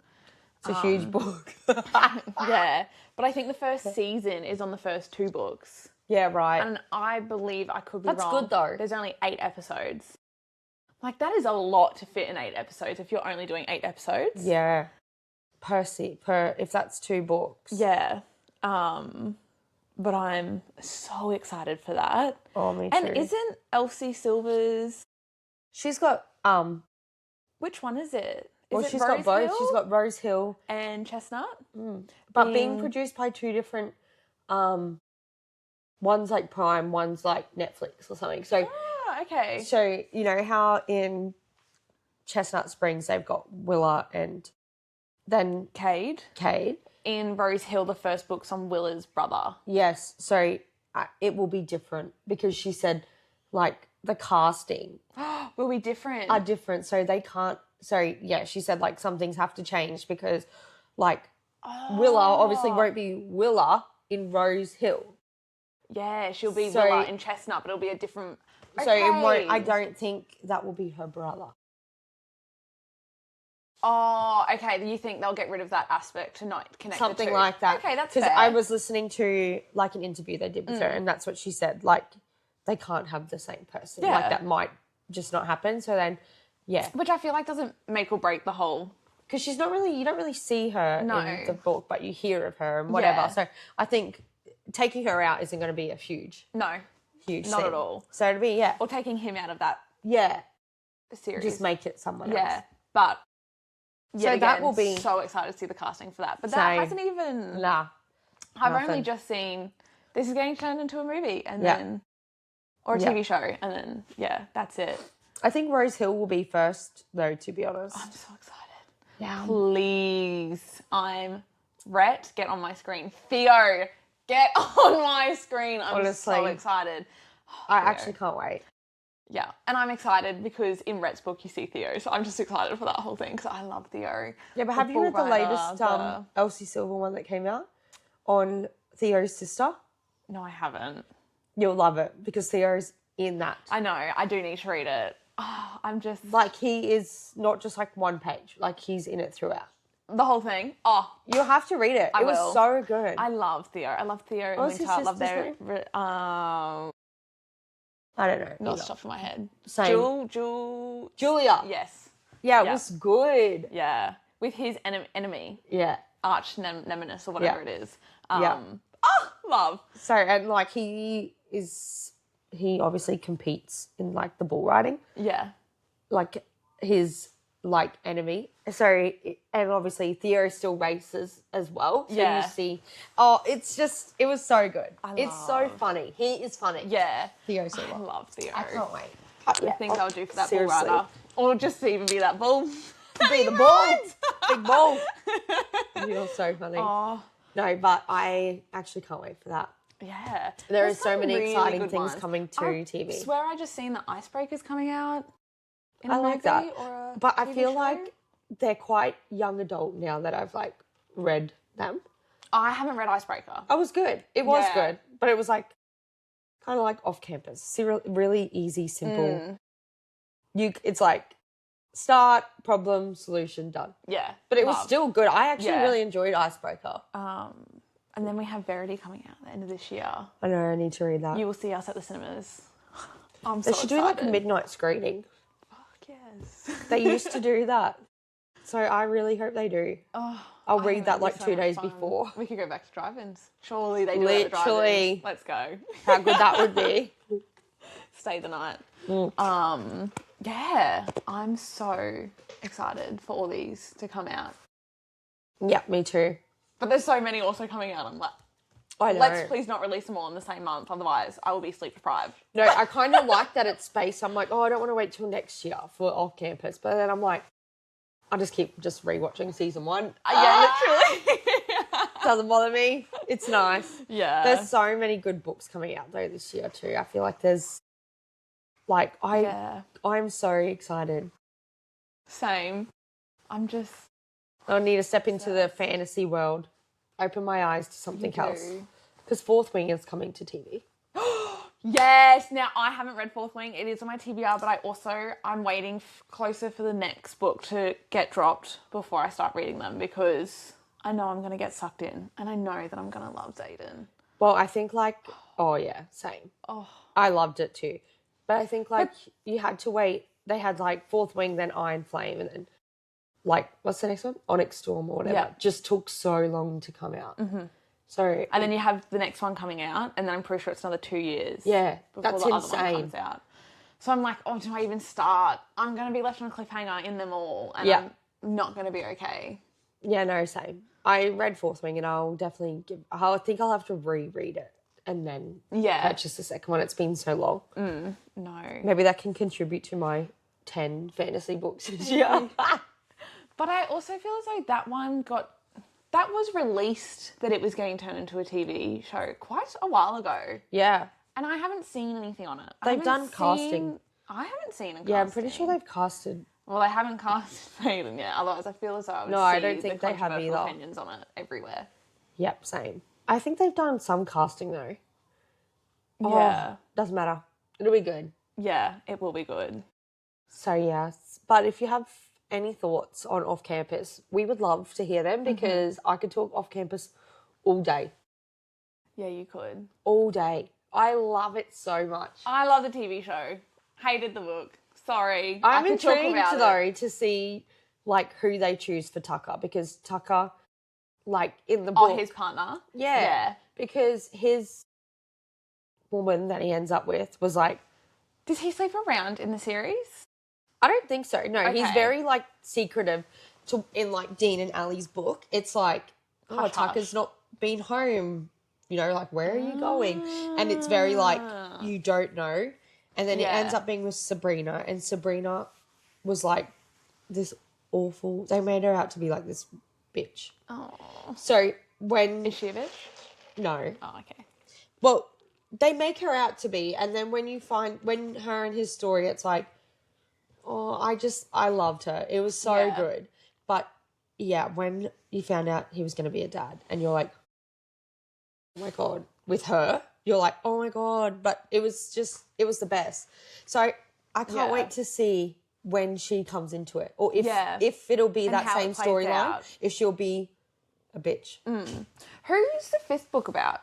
It's a huge book. Yeah. But I think the first season is on the first 2 books. Yeah, right. And I believe I could be wrong. That's good though. There's only 8 episodes. Like, that is a lot to fit in 8 episodes if you're only doing 8 episodes. Yeah. If that's 2 books. Yeah. But I'm so excited for that. Oh, me too. And isn't Elsie Silver's... She's got... Which one is it? She's got both. Hill? She's got Rose Hill. And Chestnut. But being produced by 2 different... one's like Prime, one's like Netflix or something. So, okay. So, you know how in Chestnut Springs they've got Willa and then Cade. In Rose Hill, the first book's on Willa's brother. Yes. So it will be different because she said like the casting will be different. Are different. So they can't. So yeah, she said like some things have to change because like Willa obviously won't be Willa in Rose Hill. Yeah, she'll be Willa in Chestnut, but it'll be a different... So it won't, I don't think that will be her brother. Oh, okay. You think they'll get rid of that aspect to not connect Something the 2? like that. Okay, that's fair. Because I was listening to like an interview they did with her and that's what she said. Like they can't have the same person. Yeah. Like that might just not happen. So then, yeah. Which I feel like doesn't make or break the whole... Because she's not really... You don't really see her in the book, but you hear of her and whatever. Yeah. So I think taking her out isn't going to be a huge not scene. at all. So it'll be, or taking him out of that series. Just make it someone else. But that will be... so excited to see the casting for that. But that hasn't even... Nah. I've only just seen... This is getting turned into a movie and then... Or a TV show and then, that's it. I think Rose Hill will be first, though, to be honest. I'm so excited. Yeah. Please. Rhett, get on my screen. Theo, get on my screen. I'm Honestly, so excited. I actually can't wait. Yeah, and I'm excited because in Rhett's book you see Theo, so I'm just excited for that whole thing because I love Theo. Yeah, but have you read the latest Elsie Silver one that came out on Theo's sister? No, I haven't. You'll love it because Theo's in that. I know, I do need to read it. Oh, I'm just... Like, he is not just like one page, like he's in it throughout. The whole thing? Oh. You'll have to read it. It was so good. I love Theo. I love Theo and Winter. I love their... I don't know. Not off the top of my head. Same. Julia. Yes. Yeah, it was good. Yeah. With his enemy. Yeah. Arch nemesis or whatever it is. Love. So, and like he obviously competes in like the bull riding. Yeah. Like his like enemy. So, and obviously Theo still races as well. So you see, it was so good. It's so funny. He is funny. Yeah. Theo Silver. I love Theo. I can't wait. I think I'll do for that bull rider. Or just even be that bull. Be the bull. Big bull. You're so funny. Oh. No, but I actually can't wait for that. Yeah. There are so many really exciting things coming to TV. I swear I just seen the Icebreakers coming out. I like that. But I feel like they're quite young adult now that I've like read them. I haven't read Icebreaker. I was good. It was good. But it was like kind of like off campus. See, really easy, simple. It's like start, problem, solution, done. Yeah. But it was still good. I actually really enjoyed Icebreaker. And then we have Verity coming out at the end of this year. I know, I need to read that. You will see us at the cinemas. I'm so They should do like a midnight screening. Fuck yes. They used to do that. So I really hope they do. Oh, I'll read that like 2 days before. We could go back to drive-ins. Surely they do that at drive-ins. Let's go. How good that would be. Stay the night. Yeah, I'm so excited for all these to come out. Yeah, me too. But there's so many also coming out. I'm like, I know. Let's please not release them all in the same month. Otherwise, I will be sleep deprived. No, I kind of like that it's spaced. I'm like, I don't want to wait till next year for off campus. But then I'm like, I just keep rewatching season 1. Yeah, literally. Doesn't bother me. It's nice. Yeah. There's so many good books coming out though this year too. I feel like there's like I'm so excited. Same. I need to step into the fantasy world. Open my eyes to something else. Because Fourth Wing is coming to TV. Yes. Now, I haven't read Fourth Wing. It is on my TBR, but I'm waiting closer for the next book to get dropped before I start reading them because I know I'm going to get sucked in and I know that I'm going to love Zayden. Well, I think same. Oh. I loved it too. But I think you had to wait. They had like Fourth Wing, then Iron Flame, and then like, what's the next one? Onyx Storm or whatever. Yeah. Just took so long to come out. Mm-hmm. So, and then you have the next one coming out, and then I'm pretty sure it's another 2 years. Yeah, before that's the insane. other one comes out. So I'm like, do I even start? I'm going to be left on a cliffhanger in them all, and I'm not going to be okay. Yeah, no, same. I read Fourth Wing, and I think I'll have to reread it and then purchase the second one. It's been so long. No. Maybe that can contribute to my 10 fantasy books this year. But I also feel as though that was released that it was getting turned into a TV show quite a while ago. Yeah. And I haven't seen anything on it. They've done casting. I haven't seen a casting. Yeah, I'm pretty sure they've casted. Well, they haven't cast Hayden yet. Otherwise, I feel as though I would see I don't think they have either. Opinions on it everywhere. Yep, same. I think they've done some casting though. Yeah. Doesn't matter. It'll be good. Yeah, it will be good. So, yes. But if you have any thoughts on off campus, we would love to hear them because I could talk off campus all day. Yeah, you could. All day. I love it so much. I love the TV show. Hated the book. Sorry. I'm intrigued though to see like who they choose for Tucker because Tucker, like in the book. Oh, his partner? Yeah. Because his woman that he ends up with was like. Does he sleep around in the series? I don't think so. No, Okay. He's very like secretive. In like Dean and Ali's book, it's like, Hush, Tucker's not been home. You know, like where are you going? And it's very like you don't know. And then it ends up being with Sabrina, and Sabrina was like this awful. They made her out to be like this bitch. Oh. So when Is she a bitch? no, Oh, okay. well, they make her out to be. And then when her and his story, it's like, oh, I loved her. It was so good. But yeah, when you found out he was going to be a dad and you're like, oh my God, with her, you're like, oh my God. But it was the best. So I can't wait to see when she comes into it, or if it'll be that same storyline, if she'll be a bitch. Who's the fifth book about?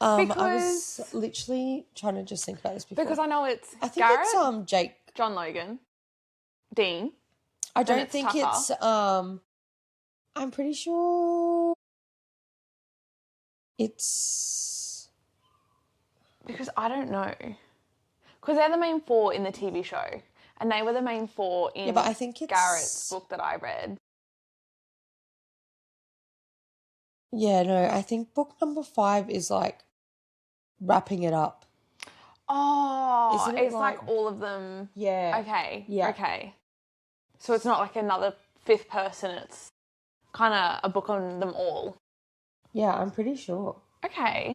I was literally trying to just think about this before. Because I know it's I think Garrett, it's Jake, John Logan, Dean. I don't think Tucker. it's I'm pretty sure it's because I don't know. Because they're the main four in the TV show, and they were the main four in but I think it's Garrett's book that I read. Yeah, no, I think book number 5 is like wrapping it up. Oh, Isn't it it's like all of them. Yeah. Okay. Yeah. Okay. So it's not like another fifth person. It's kind of a book on them all. Yeah, I'm pretty sure. Okay.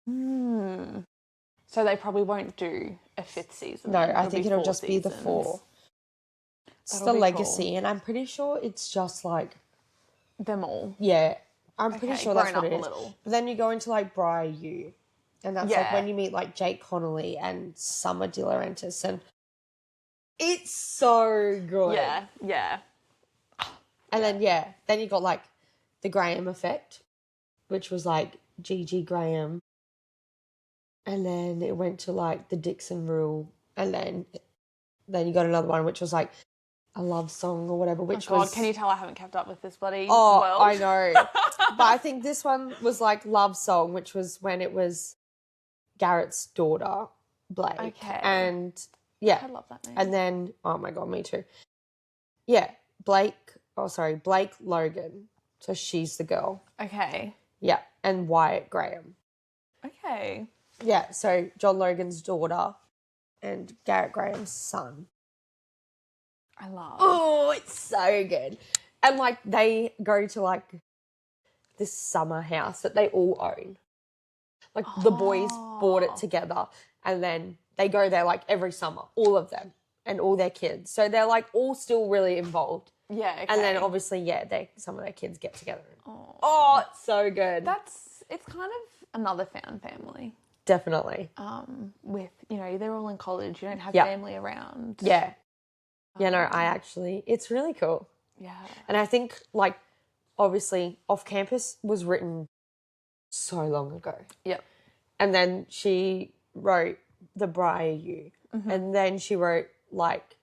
So they probably won't do a 5th season. No, I think it'll just be the 4. It's That'll the be legacy, cool. and I'm pretty sure it's just like them all. Yeah, I'm pretty sure that's what it is. Little. But then you go into like Briar U, and that's like when you meet like Jake Connolly and Summer De Laurentiis, and it's so good. Yeah, yeah. And then then you got like the Graham effect, which was like Gigi Graham, and then it went to like the Dixon Rule, and then you got another one which was like a love song or whatever. Which was can you tell I haven't kept up with this bloody world? I know. But I think this one was like love song, which was when it was Garrett's daughter, Blake. Okay. And I love that name. And then oh my God, me too. Yeah, Blake Logan. So she's the girl. Okay. Yeah, and Wyatt Graham. Okay. Yeah, so John Logan's daughter and Garrett Graham's son. I love. Oh, it's so good. And like they go to like this summer house that they all own. Like the boys bought it together, and then they go there like every summer, all of them and all their kids. So they're like all still really involved. Yeah, okay. And then obviously, some of their kids get together. Oh, it's so good. It's kind of another found family. Definitely. With, they're all in college. You don't have family around. Yeah. It's really cool. Yeah. And I think, like, obviously, Off Campus was written so long ago. Yep. And then she wrote The Briar U. Mm-hmm. And then she wrote, like,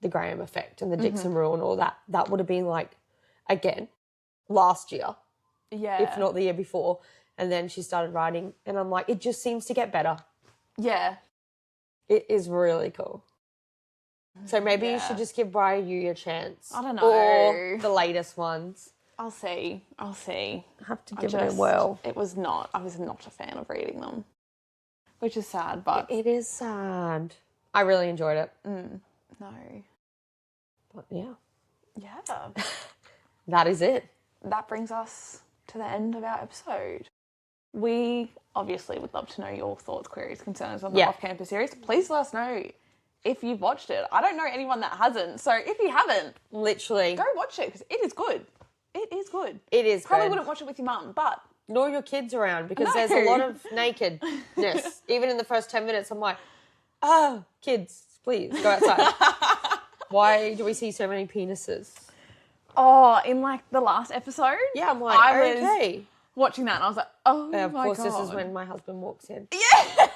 The Graham Effect and The Dixon Rule and all that. That would have been, like, again, last year. Yeah. If not the year before. And then she started writing. And I'm like, it just seems to get better. Yeah. It is really cool. So maybe you should just give Briar U a chance. I don't know. Or the latest ones. I'll see. I have to give it a whirl. I was not a fan of reading them. Which is sad, but... It is sad. I really enjoyed it. No. But yeah. Yeah. That is it. That brings us to the end of our episode. We obviously would love to know your thoughts, queries, concerns on the Off-Campus series. Please let us know if you've watched it. I don't know anyone that hasn't. So if you haven't, literally, go watch it because it is good. It is good. It is Probably good. wouldn't watch it with your mum, but... Nor your kids around because there's a lot of nakedness. Even in the first 10 minutes, I'm like, kids, please, go outside. Why do we see so many penises? Oh, in like the last episode? Yeah, I'm like, I was watching that and I was like, oh my God. Of course, this is when my husband walks in. Yes!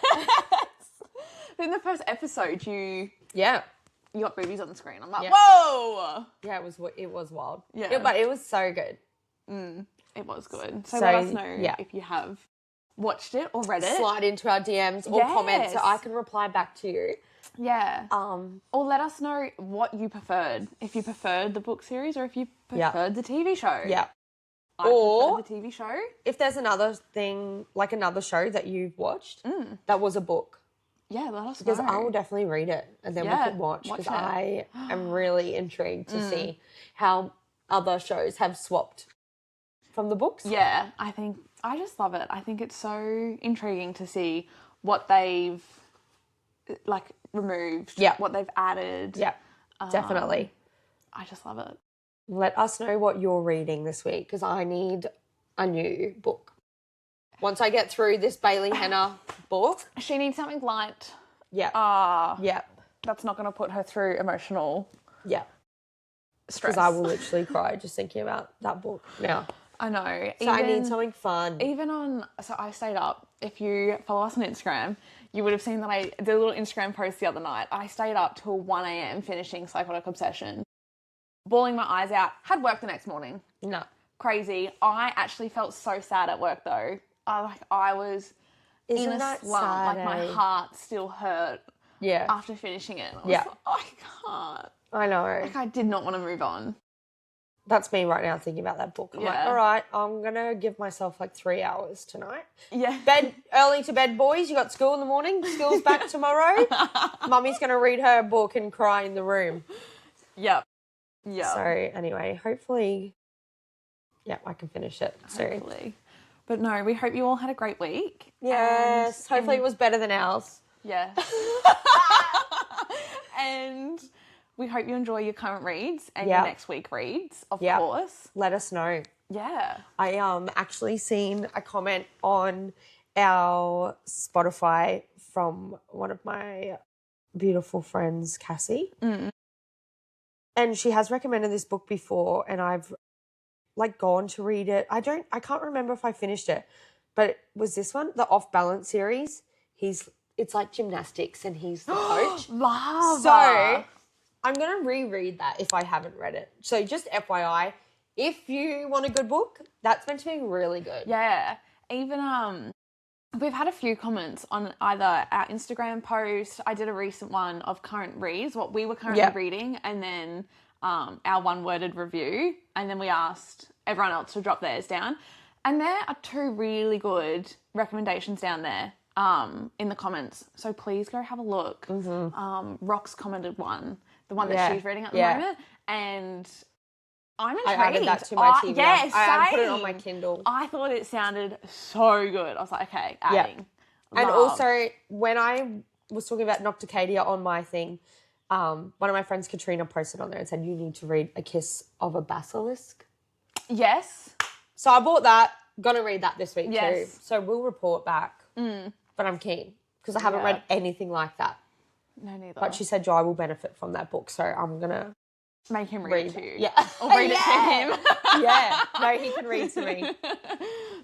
In the first episode, you got boobies on the screen. I'm like, whoa! Yeah, it was wild. Yeah. But it was so good. It was good. So let us know if you have watched it or read it. Slide into our DMs or comment so I can reply back to you. Yeah. Or let us know what you preferred. If you preferred the book series or if you preferred the TV show. Yeah. I preferred the TV show. If there's another thing, like another show that you've watched that was a book. Yeah, let us know. Because I will definitely read it and then we can watch. Because I am really intrigued to see how other shows have swapped from the books. Yeah, I think I just love it. I think it's so intriguing to see what they've like removed, what they've added. Yeah, definitely. I just love it. Let us know what you're reading this week because I need a new book. Once I get through this Bailey Henner book. She needs something light. Yeah. Yeah. That's not going to put her through emotional stress. Because I will literally cry just thinking about that book now. I know. So I need something fun. So I stayed up. If you follow us on Instagram, you would have seen that I did a little Instagram post the other night. I stayed up till 1 a.m. finishing Psychotic Obsession. Bawling my eyes out. Had work the next morning. No. Crazy. I actually felt so sad at work though. I was in a slump. Sad, like my heart still hurt. Yeah. After finishing it. I was like, I can't. I know. Like I did not want to move on. That's me right now thinking about that book. I'm like, all right, I'm going to give myself like 3 hours tonight. Yeah. Early to bed, boys. You got school in the morning. School's back tomorrow. Mummy's going to read her book and cry in the room. Yep. Yeah. So anyway, hopefully, I can finish it soon. Hopefully. But no, we hope you all had a great week. Yes. Hopefully it was better than ours. Yeah. And we hope you enjoy your current reads and your next week reads, of course. Let us know. Yeah. I actually seen a comment on our Spotify from one of my beautiful friends, Cassie. Mm. And she has recommended this book before and I've like gone to read it. I can't remember if I finished it, but it was this one, the Off Balance series. It's like gymnastics and he's the coach. Love. So I'm going to reread that if I haven't read it. So just FYI, if you want a good book, that's meant to be really good. Yeah. Even we've had a few comments on either our Instagram post. I did a recent one of current reads, what we were currently reading, and then our one-worded review. And then we asked everyone else to drop theirs down. And there are 2 really good recommendations down there in the comments. So please go have a look. Mm-hmm. Rox commented one, the one that she's reading at the moment. And I'm intrigued. I added that to my TV. Yeah, I put it on my Kindle. I thought it sounded so good. I was like, okay, adding. And also, when I was talking about Nocticadia on my thing, one of my friends, Katrina, posted on there and said, you need to read A Kiss of a Basilisk. Yes. So I bought that. Gonna read that this week Yes. too. So we'll report back. But I'm keen because I haven't read anything like that. No, neither. But she said Jai will benefit from that book, so I'm going to make him read it to you. Yeah. Or read it to him. Yeah. No, he can read to me.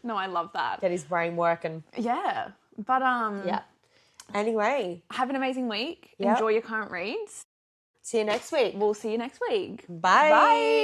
No, I love that. Get his brain working. Yeah. But yeah. Anyway. Have an amazing week. Yep. Enjoy your current reads. See you next week. We'll see you next week. Bye. Bye.